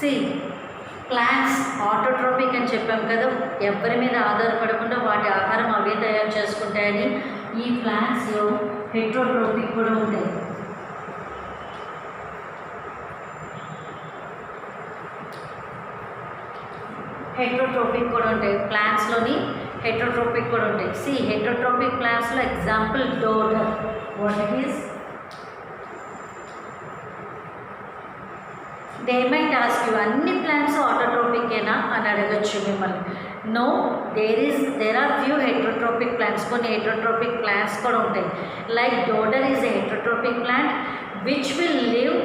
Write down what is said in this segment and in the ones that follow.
C plants autotrophic అని చెప్పాం కదా, ఎవరి మీద ఆధారపడకుండా వాటి ఆహారం అవే తయారు చేసుకుంటాయని. ఈ ప్లాంట్స్లో హెట్రోట్రోపిక్ కూడా ఉంటాయి. హెట్రోట్రోపిక్ కూడా ఉంటాయి ప్లాంట్స్లోని, హెట్రోట్రోపిక్ కూడా ఉంటాయి. సి హెట్రోట్రోపిక్ ప్లాంట్స్లో example dodder. What it is? They might ask you అన్ని ప్లాంట్స్ ఆటోట్రోపికేనా అని అడగచ్చు మిమ్మల్ని. No, there are few heterotrophic plants. కొన్ని హెట్రోట్రోపిక్ ప్లాంట్స్ కూడా ఉంటాయి. Like dodder is a heterotrophic plant which will live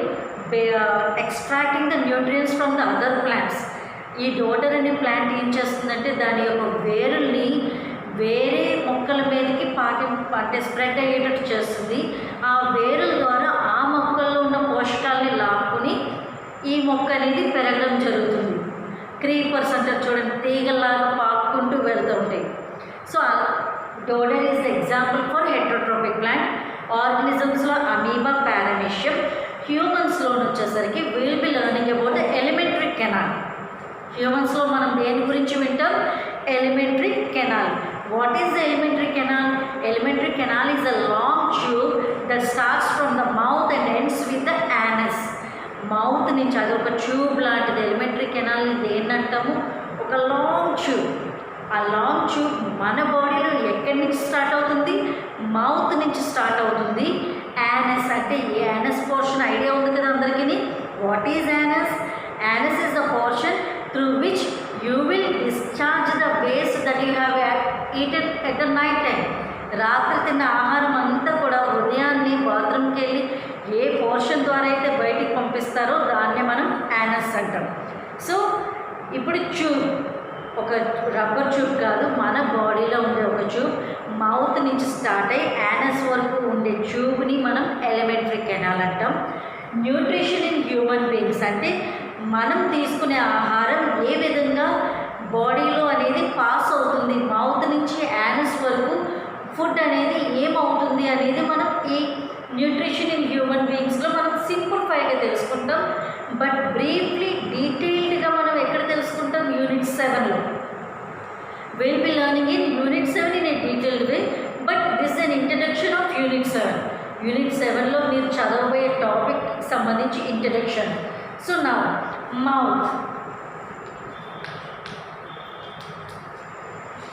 extracting the nutrients from the other plants. ఈ dodder అనే ప్లాంట్ ఏం చేస్తుందంటే దాని యొక్క వేరుల్ని వేరే మొక్కల మీదకి అంటే స్ప్రెడ్ అయ్యేటట్టు చేస్తుంది. ఆ వేరుల ద్వారా ఆ మొక్కల్లో ఉన్న పోషకాలని లాక్కుని ఈ మొక్క అనేది పెరగడం జరుగుతుంది. క్రీపర్స్ అంటారు చూడండి, తీగలాగా పాక్కుంటూ వెళ్తూ ఉంటాయి. So dodder is the example for heterotrophic plant. ఆర్గనిజమ్స్లో అమీబా, పారామీషియం. హ్యూమన్స్లో వచ్చేసరికి will be learning about the alimentary canal. హ్యూమన్స్లో మనం దేని గురించి వింటాం? Alimentary canal. What is the alimentary canal? Alimentary canal is a long tube that starts from the mouth and ends with the anus. Mouth నుంచి అది ఒక tube లాంటిది. Elementary కెనాల్ని దేన్ని అంటాము? ఒక లాంగ్ ట్యూబ్. ఆ లాంగ్ ట్యూబ్ మన బాడీలో ఎక్కడి నుంచి స్టార్ట్ అవుతుంది? మౌత్ నుంచి స్టార్ట్ అవుతుంది. యానస్ అంటే యానస్ పోర్షన్ ఐడియా ఉంది కదా అందరికీ. What is anus? Anus is the portion through which you will discharge the waste that you have eaten at the night time. రాత్రి తిన్న ఆహారం అంతా కూడా ఉదయాన్నే బాత్రూమ్కి వెళ్ళి ఏ పోర్షన్ ద్వారా అయితే బయటికి పంపిస్తారో దాన్నే మనం యానస్ అంటాం. సో ఇప్పుడు ట్యూబ్ ఒక రబ్బర్ ట్యూబ్ కాదు, మన బాడీలో ఉండే ఒక ట్యూబ్. మౌత్ నుంచి స్టార్ట్ అయ్యి యానస్ వరకు ఉండే ట్యూబ్ని మనం ఎలిమెంటరీ కెనాల్ అంటాం. న్యూట్రిషన్ ఇన్ హ్యూమన్ బీయింగ్స్ అంటే మనం తీసుకునే ఆహారం ఏ విధంగా బాడీలో అనేది పాస్ అవుతుంది, మౌత్ నుంచి యానస్ వరకు ఫుడ్ అనేది ఏమవుతుంది అనేది మనం ఈ న్యూట్రిషన్ ఇన్ హ్యూమన్ బీయింగ్స్లో మనం సింప్లిఫైగా తెలుసుకుంటాం. బట్ బ్రీఫ్లీ డీటెయిల్డ్గా మనం ఎక్కడ తెలుసుకుంటాం? యూనిట్ 7లో. Will be learning in unit 7 in a detailed way, but this an introduction of unit 7. Unit 7లో మీరు చదవబోయే టాపిక్ సంబంధించి introduction. So now mouth.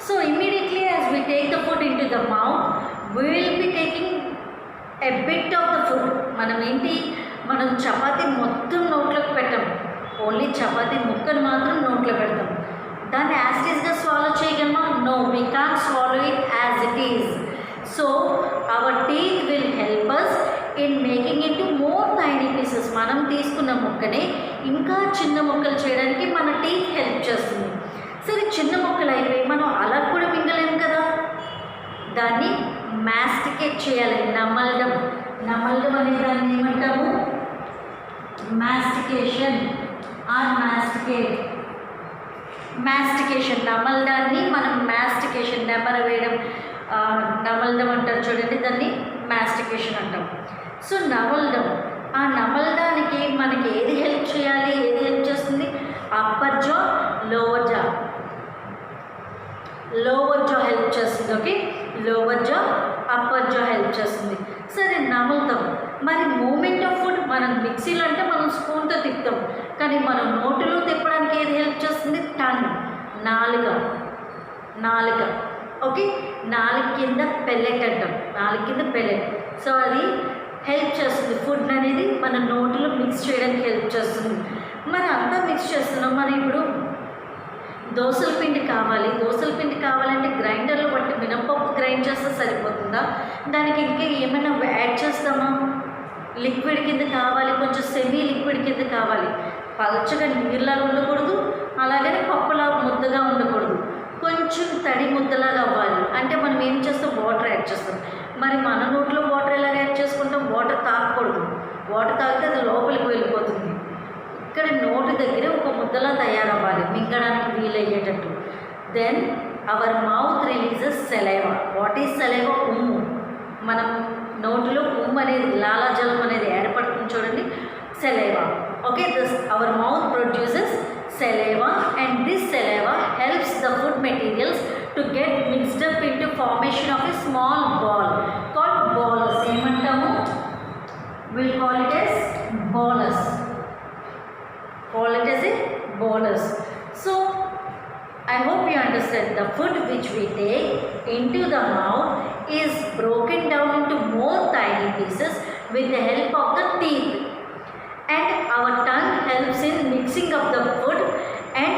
So immediately as we take the food into the mouth, we will be taking a bit of the food. మనం చపాతీ మొత్తం నోట్లోకి పెట్టాం, only chapati ముక్కను మాత్రం నోట్లో పెడతాం. దాన్ని యాజ్ ఇట్ ఈస్గా స్వాలో చేయగలమా? No, we can't swallow it as it is. So our teeth will help us in making it more tiny pieces. మనం తీసుకున్న ముక్కనే ఇంకా చిన్న ముక్కలు చేయడానికి మన టీత్ హెల్ప్ చేస్తుంది. సరే, చిన్న ముక్కలు అయిపోయి మనం అలా కూడా మింగలేము కదా, దాన్ని మాస్టికేట్ చేయాలి. నమలడం అనే దాన్ని ఏమంటాము? Mastication are mastication. నమలడాన్ని మనం మాస్టికేషన్, నెమర వేయడం, నమలడం అంటారు చూడండి, దాన్ని మాస్టికేషన్ అంటాం. సో నమలడం, ఆ నమలడానికి మనకి ఏది హెల్ప్ చేయాలి, ఏది హెల్ప్ చేస్తుంది? అప్పర్ జా, లోవర్ జా. లోవర్ జా హెల్ప్ చేస్తుంది. ఓకే, లోవర్ జా, అప్పర్ జా హెల్ప్ చేస్తుంది. సరే, నమలుతాం. మరి మూమెంట్ ఆఫ్ ఫుడ్ మనం మిక్సీలో అంటే మనం స్పూన్తో తిప్పుతాం, కానీ మనం నోటిలో తిప్పడానికి ఏది హెల్ప్ చేస్తుంది? టంగ్, నాలుక. ఓకే, నాలుగు కింద పెల్లెట్ అంటాం, నాలుగు కింద పెల్లెట్. సో అది హెల్ప్ చేస్తుంది. ఫుడ్ అనేది మన నోటిలో మిక్స్ చేయడానికి హెల్ప్ చేస్తుంది. మరి అంతా మిక్స్ చేస్తున్నాం. మరి ఇప్పుడు దోసల పిండి కావాలంటే గ్రైండర్లో బట్టి మినపప్పు గ్రైండ్ చేస్తే సరిపోతుందా? దానికి ఇంకా ఏమైనా యాడ్ చేస్తామా? లిక్విడ్ కింద కావాలి, కొంచెం సెమీ లిక్విడ్ కింద కావాలి. పలచగా నీరులాగా ఉండకూడదు, అలాగని పప్పులాగా ముద్దగా ఉండకూడదు, కొంచెం తడి ముద్దలాగా అవ్వాలి. అంటే మనం ఏం చేస్తాం? వాటర్ యాడ్ చేస్తాం. మరి మన నోట్లో వాటర్ ఎలాగ యాడ్ చేసుకుంటాం? వాటర్ తాగకూడదు. వాటర్ తాగితే అది లోపలికి వెళ్ళిపోతుంది. ఇక్కడ నోటి దగ్గర ఒక ముద్దలా తయారవ్వాలి, మింగడానికి వీలయ్యేటట్టు. Then our mouth releases saliva. What is saliva? ఉమ్ము. మనం నోటిలో ఉమ్ము అనేది, లాలాజలం అనేది ఏర్పడుతుంది చూడండి, saliva. Okay, this our mouth produces saliva, and this saliva helps the food materials to get mixed up into formation of a small ball called bolus. Emantamu? We'll call it as bolus. Call it as a bolus. So I hope you understand. The food which we take into the mouth is broken down into more tiny pieces with the help of the teeth, and our tongue helps in mixing up the food, and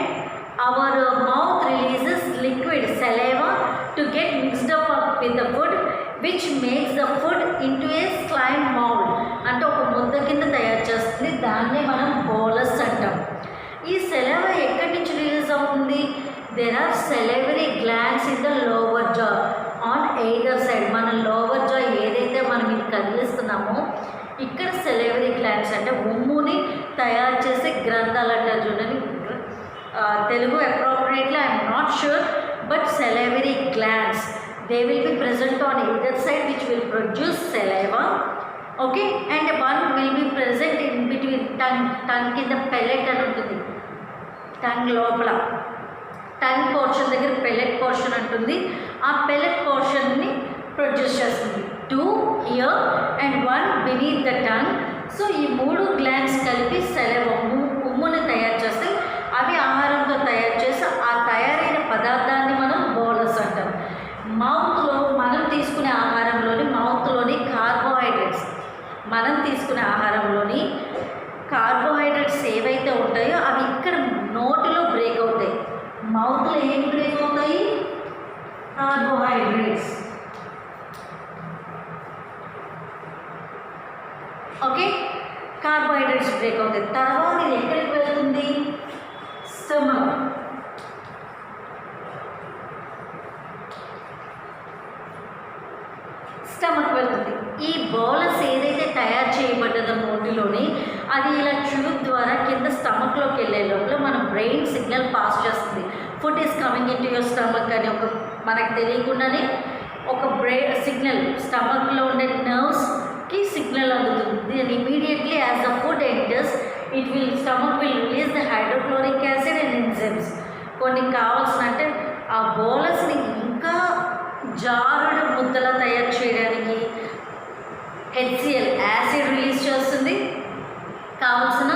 our mouth releases liquid saliva to get mixed up with the food, which makes the food into a slime mold. అంటే ఒక ముద్ద కింద తయారు చేస్తుంది. దాన్నే మనం bolus అంటాం. ఈ సెలవ ఎక్కడి నుంచి రిలీజ్ అవుతుంది? There are salivary glands in the lower jaw on either side. మన లోవర్ జా ఏదైతే మనం ఇది కదిలిస్తున్నామో ఇక్కడ సెలవరీ గ్లాండ్స్ అంటే ఉమ్ముని తయారు చేసే గ్రంథాలు అంటారు చూడండి. Telugu appropriately I'm not sure, but salivary glands they will be present on either side which will produce saliva. Okay, and one will be present in between tongue కింద పెల్లెట్ అని ఉంటుంది. టంగ్ లోపల టంగ్ పోర్షన్ దగ్గర pellet portion ఉంటుంది. ఆ pellet పోర్షన్ని produce చేస్తుంది. 2 here and 1 beneath the tongue. So ఈ 3 glands కలిపి సెలవ ఉమ్ముని తయారు చేస్తాయి. అవి ఆహారంతో తయారు చేసి ఆ తయారైన పదార్థాన్ని మనం బోలస్ అంటాం. మౌత్లో మనం తీసుకునే ఆహారంలోని మౌత్లోని కార్బోహైడ్రేట్స్ మనం తీసుకునే ఆహారంలోని కార్బోహైడ్రేట్స్ ఏవైతే ఉంటాయో అవి ఇక్కడ నోటిలో బ్రేక్ అవుతాయి. మౌత్లో ఏమి బ్రేక్ అవుతాయి? కార్బోహైడ్రేట్స్. ఓకే, కార్బోహైడ్రేట్స్ బ్రేక్ అవుతాయి. తర్వాత ఇది ఎక్కడికి వెళ్తుంది? స్టమక్. స్టమక్ వెళ్తుంది. ఈ బోలస్ ఏదైతే తయారు చేయబడ్డదో నోటిలోని అది ఇలా ట్యూబ్ ద్వారా కింద స్టమక్లోకి వెళ్ళే లోపల మన బ్రెయిన్ సిగ్నల్ పాస్ చేస్తుంది. Food is coming in to your stomach అని ఒక మనకు తెలియకుండానే ఒక సిగ్నల్ స్టమక్లో ఉండే నర్వ్స్కి సిగ్నల్ అందుతుంది. Then immediately as the food enters stomach will release the hydrochloric acid and enzymes. కొన్ని కావాల్సిన అంటే ఆ బోలస్ని ఇంకా జారుడు ముద్దలా తయారు చేయడానికి HCl యాసిడ్ రిలీజ్ చేస్తుంది. కావాల్సిన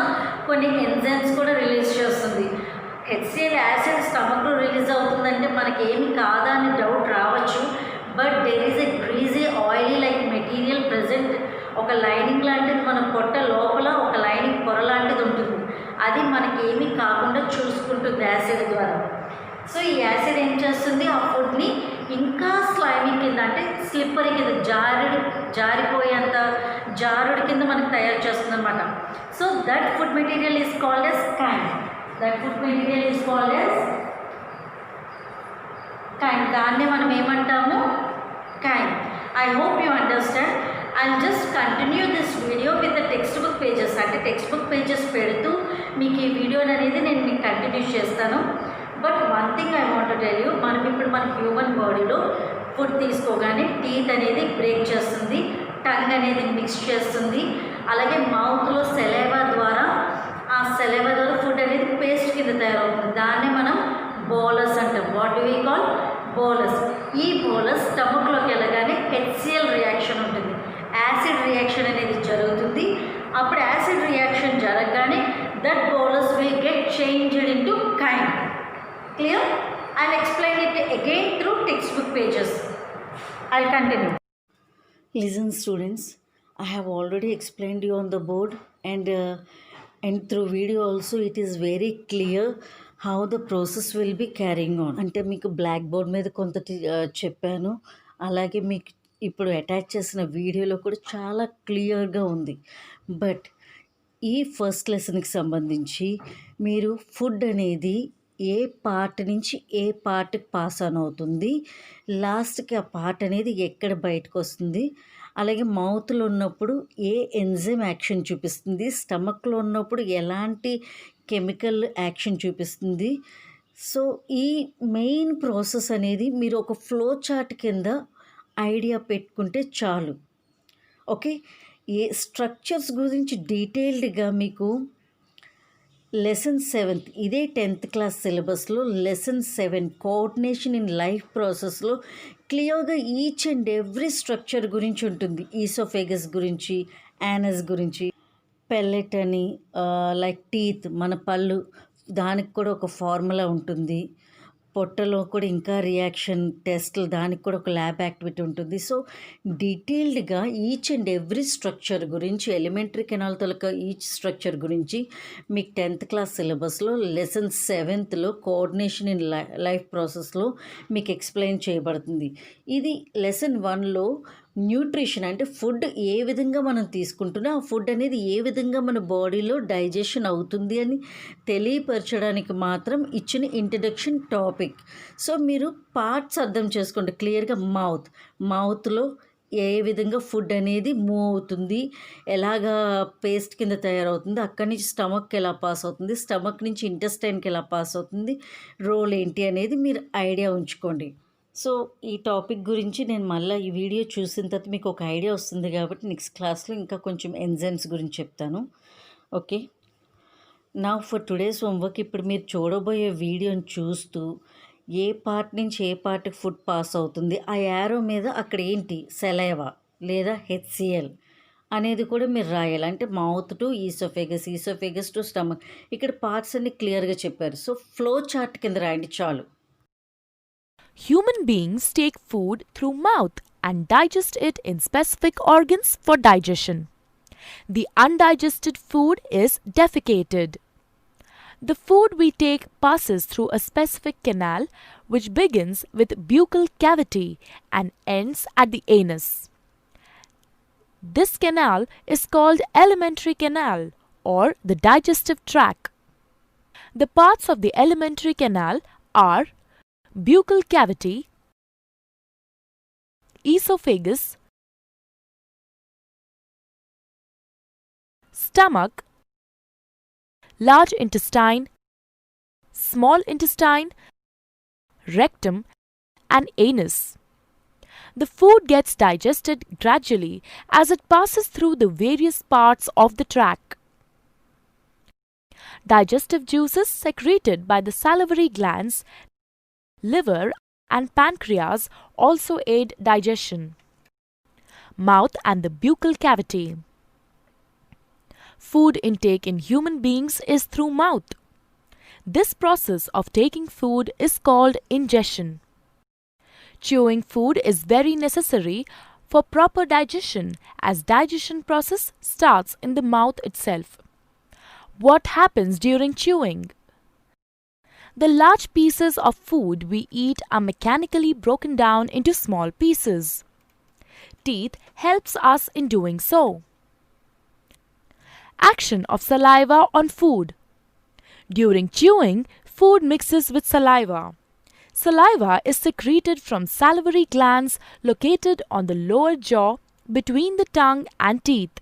కొన్ని ఎంజైమ్స్ కూడా రిలీజ్ చేస్తుంది. HCl యాసిడ్ స్టమక్లో రిలీజ్ అవుతుందంటే మనకి ఏమి కాదా అని డౌట్ రావచ్చు. But there is a greasy oily like material present. ఒక లైనింగ్ లాంటిది మన పొట్ట లోపల ఒక లైనింగ్ పొర లాంటిది ఉంటుంది. అది మనకి ఏమీ కాకుండా చూసుకుంటుంది యాసిడ్ ద్వారా. సో ఈ యాసిడ్ ఏం చేస్తుంది? ఆ ఫుడ్ని ఇంకా స్లైమీ కింద అంటే స్లిప్పరీ కింద జారిపోయేంత జారుడి కింద మనకు తయారు చేస్తుంది అనమాట. So that food material is called as కైమ్. దాన్ని మనం ఏమంటాము? కైమ్. I hope you understand. I'll just continue this video with the textbook pages. అంటే టెక్స్ట్ బుక్ పేజెస్ పెడుతూ మీకు ఈ వీడియోని అనేది నేను మీకు కంటిన్యూ చేస్తాను. But one thing I want to tell you, మనం ఇప్పుడు మన హ్యూమన్ బాడీలో ఫుడ్ తీసుకోగానే టీత్ అనేది బ్రేక్ చేస్తుంది, టంగ్ అనేది మిక్స్ చేస్తుంది, అలాగే మౌత్లో సెలైవా ద్వారా ఆ సెలైవా ద్వారా ఫుడ్ అనేది పేస్ట్ కింద తయారవుతుంది. దాన్ని మనం బోలస్ అంటాం. What do we call? Bolus. ఈ బోలస్ స్టమక్లోకి వెళ్ళగానే HCl రియాక్షన్ ఉంటుంది, యాసిడ్ రియాక్షన్ అనేది జరుగుతుంది. అప్పుడు యాసిడ్ రియాక్షన్ జరగగానే that bolus will get changed into chyme. Clear? I'll explain it again through textbook pages. I'll continue. Listen students, I have already explained you on the board and through video also it is very clear how the process will be carrying on. అంటే మీకు black board మీద కొంత చెప్పాను, అలాగే మీకు ఇప్పుడు attach చేసిన వీడియోలో కూడా చాలా క్లియర్గా ఉంది. బట్ ఈ ఫస్ట్ లెసన్కి సంబంధించి మీరు ఫుడ్ అనేది ఏ పార్ట్ నుంచి ఏ పార్ట్కి పాస్ ఆన్ అవుతుంది, లాస్ట్కి ఆ పార్ట్ అనేది ఎక్కడ బయటకు వస్తుంది, అలాగే మౌత్లో ఉన్నప్పుడు ఏ ఎంజైమ్ యాక్షన్ చూపిస్తుంది, స్టమక్లో ఉన్నప్పుడు ఎలాంటి కెమికల్ యాక్షన్ చూపిస్తుంది. సో ఈ మెయిన్ ప్రాసెస్ అనేది మీరు ఒక ఫ్లో చార్ట్ కింద ఐడియా పెట్టుకుంటే చాలు. ఓకే, ఏ స్ట్రక్చర్స్ గురించి డీటెయిల్డ్గా మీకు లెసన్ 7th ఇదే 10th క్లాస్ సిలబస్లో లెసన్ 7 కోఆర్డినేషన్ ఇన్ లైఫ్ ప్రాసెస్లో క్లియర్గా ఈచ్ అండ్ ఎవ్రీ స్ట్రక్చర్ గురించి ఉంటుంది. ఈసోఫేగస్ గురించి, యానస్ గురించి, పెల్లెట్ అని, లైక్ టీత్ మన పళ్ళు, దానికి కూడా ఒక ఫార్ములా ఉంటుంది. పొట్టలో కూడా ఇంకా రియాక్షన్ టెస్ట్లు, దానికి కూడా ఒక ల్యాబ్ యాక్టివిటీ ఉంటుంది. సో డీటెయిల్డ్గా ఈచ్ అండ్ ఎవ్రీ స్ట్రక్చర్ గురించి, ఎలిమెంటరీ కెనాల్ తలక ఈచ్ స్ట్రక్చర్ గురించి మీకు 10th క్లాస్ సిలబస్లో లెసన్ 7thలో కోఆర్డినేషన్ ఇన్ లైఫ్ ప్రాసెస్లో మీకు ఎక్స్ప్లెయిన్ చేయబడుతుంది. ఇది లెసన్ 1లో న్యూట్రిషన్ అంటే ఫుడ్ ఏ విధంగా మనం తీసుకుంటున్నా ఆ ఫుడ్ అనేది ఏ విధంగా మన బాడీలో డైజెషన్ అవుతుంది అని తెలియపరచడానికి మాత్రం ఇచ్చిన ఇంట్రడక్షన్ టాపిక్. సో మీరు పార్ట్స్ అర్థం చేసుకోండి క్లియర్గా. మౌత్లో ఏ విధంగా ఫుడ్ అనేది మూవ్ అవుతుంది, ఎలాగా పేస్ట్ కింద తయారవుతుంది, అక్కడి నుంచి స్టమక్కి ఎలా పాస్ అవుతుంది, స్టమక్ నుంచి ఇంటెస్టైన్కి ఎలా పాస్ అవుతుంది, రోల్ ఏంటి అనేది మీరు ఐడియా ఉంచుకోండి. సో ఈ టాపిక్ గురించి నేను మళ్ళీ ఈ వీడియో చూసిన తర్వాత మీకు ఒక ఐడియా వస్తుంది కాబట్టి నెక్స్ట్ క్లాస్లో ఇంకా కొంచెం ఎంజైమ్స్ గురించి చెప్తాను. ఓకే, నా ఫర్ టుడేస్ హోంవర్క్ ఇప్పుడు మీరు చూడబోయే వీడియోని చూస్తూ ఏ పార్ట్ నుంచి ఏ పార్ట్కి ఫుడ్ పాస్ అవుతుంది, ఆ యారో మీద అక్కడ ఏంటి సెలైవా లేదా హెచ్సిఎల్ అనేది కూడా మీరు రాయాలి. అంటే mouth to oesophagus to stomach, ఇక్కడ పార్ట్స్ అన్ని క్లియర్గా చెప్పారు. సో ఫ్లో చార్ట్ కింద రాయండి చాలు. Human beings take food through mouth and digest it in specific organs for digestion. The undigested food is defecated. The food we take passes through a specific canal which begins with buccal cavity and ends at the anus. This canal is called alimentary canal or the digestive tract. The parts of the alimentary canal are buccal cavity, esophagus, stomach, large intestine, small intestine, rectum, and anus. The food gets digested gradually as it passes through the various parts of the tract. Digestive juices secreted by the salivary glands, liver and pancreas also aid digestion. Mouth and the buccal cavity. Food intake in human beings is through mouth. This process of taking food is called ingestion. Chewing food is very necessary for proper digestion as digestion process starts in the mouth itself. What happens during chewing? The large pieces of food we eat are mechanically broken down into small pieces. Teeth helps us in doing so. Action of saliva on food. During chewing, food mixes with saliva. Saliva is secreted from salivary glands located on the lower jaw between the tongue and teeth.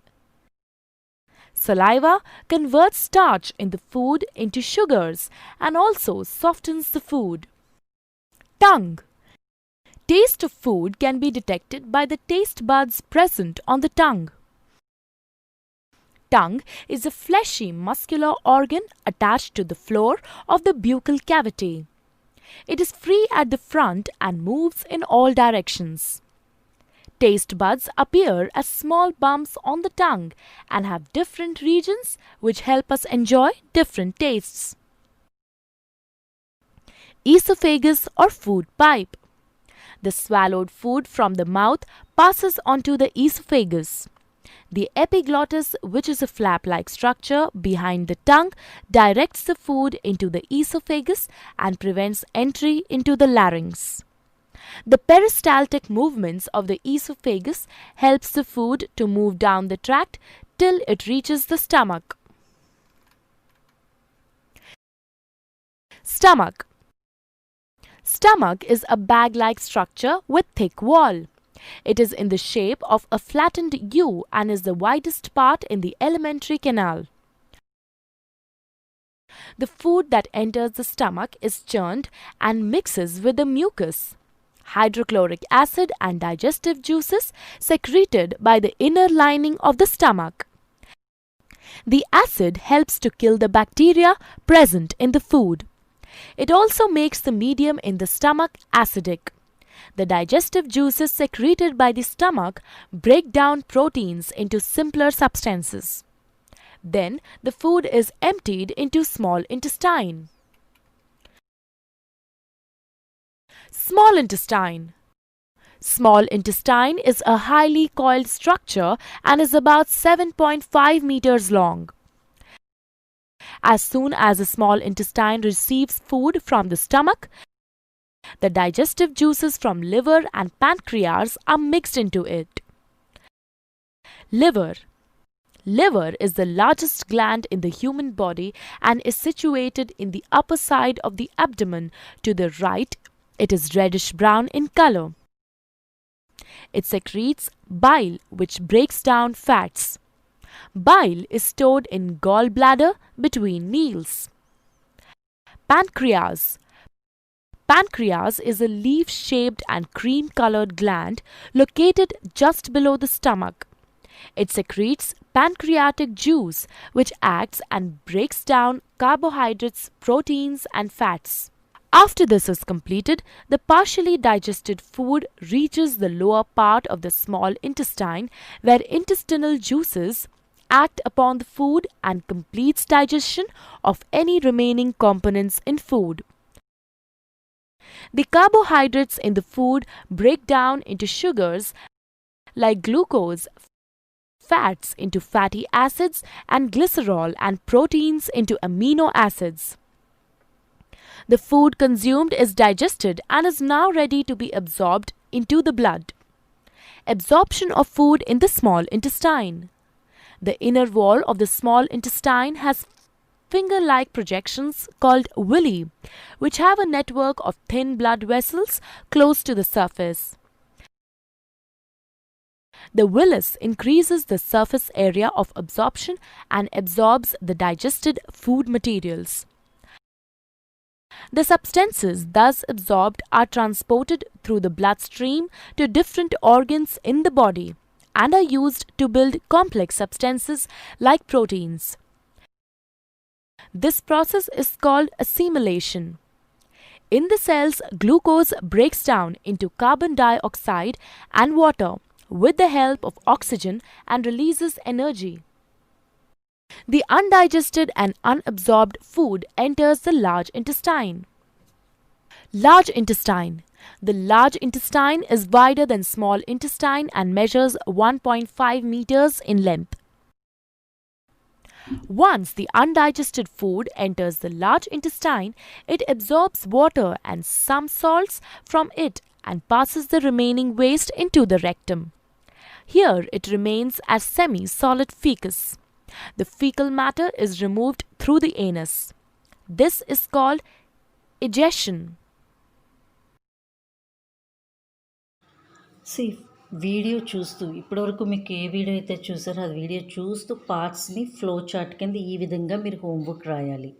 Saliva converts starch in the food into sugars and also softens the food. Tongue. Taste of food can be detected by the taste buds present on the tongue. Tongue is a fleshy muscular organ attached to the floor of the buccal cavity. It is free at the front and moves in all directions. Taste buds appear as small bumps on the tongue and have different regions which help us enjoy different tastes. Esophagus or food pipe. The swallowed food from the mouth passes onto the esophagus. The epiglottis, which is a flap-like structure behind the tongue, directs the food into the esophagus and prevents entry into the larynx. The peristaltic movements of the esophagus helps the food to move down the tract till it reaches the stomach. Stomach. Stomach is a bag-like structure with thick wall. It is in the shape of a flattened U and is the widest part in the alimentary canal. The food that enters the stomach is churned and mixes with the mucus. Hydrochloric acid and digestive juices secreted by the inner lining of the stomach. The acid helps to kill the bacteria present in the food. It also makes the medium in the stomach acidic. The digestive juices secreted by the stomach break down proteins into simpler substances. Then the food is emptied into small intestine. Small intestine. Small intestine is a highly coiled structure and is about 7.5 meters long. As soon as the small intestine receives food from the stomach, the digestive juices from liver and pancreas are mixed into it. Liver. Liver is the largest gland in the human body and is situated in the upper side of the abdomen. To the right, it is reddish brown in color. It secretes bile, which breaks down fats. Bile is stored in gallbladder between meals. Pancreas. Pancreas is a leaf-shaped and cream-colored gland located just below the stomach. It secretes pancreatic juice, which acts and breaks down carbohydrates, proteins, and fats. After this is completed, the partially digested food reaches the lower part of the small intestine, where intestinal juices act upon the food and completes digestion of any remaining components in food. The carbohydrates in the food break down into sugars like glucose, fats into fatty acids, and glycerol, and proteins into amino acids. The food consumed is digested and is now ready to be absorbed into the blood. Absorption of food in the small intestine. The inner wall of the small intestine has finger-like projections called villi, which have a network of thin blood vessels close to the surface. The villus increases the surface area of absorption and absorbs the digested food materials. The substances thus absorbed are transported through the bloodstream to different organs in the body and are used to build complex substances like proteins. This process is called assimilation. In the cells, glucose breaks down into carbon dioxide and water with the help of oxygen and releases energy. The undigested and unabsorbed food enters the large intestine. Large intestine. The large intestine is wider than small intestine and measures 1.5 meters in length. Once the undigested food enters the large intestine, it absorbs water and some salts from it and passes the remaining waste into the rectum. Here it remains as semi-solid fecus. The fecal matter is removed through the anus. This is called egestion. Video చూస్తూ ఇప్పటివరకు మీకు ఏ video అయితే చూసారో ఆ video చూస్తూ పార్ట్స్ని flow chart కింద ఈ విధంగా మీరు హోంవర్క్ రాయాలి.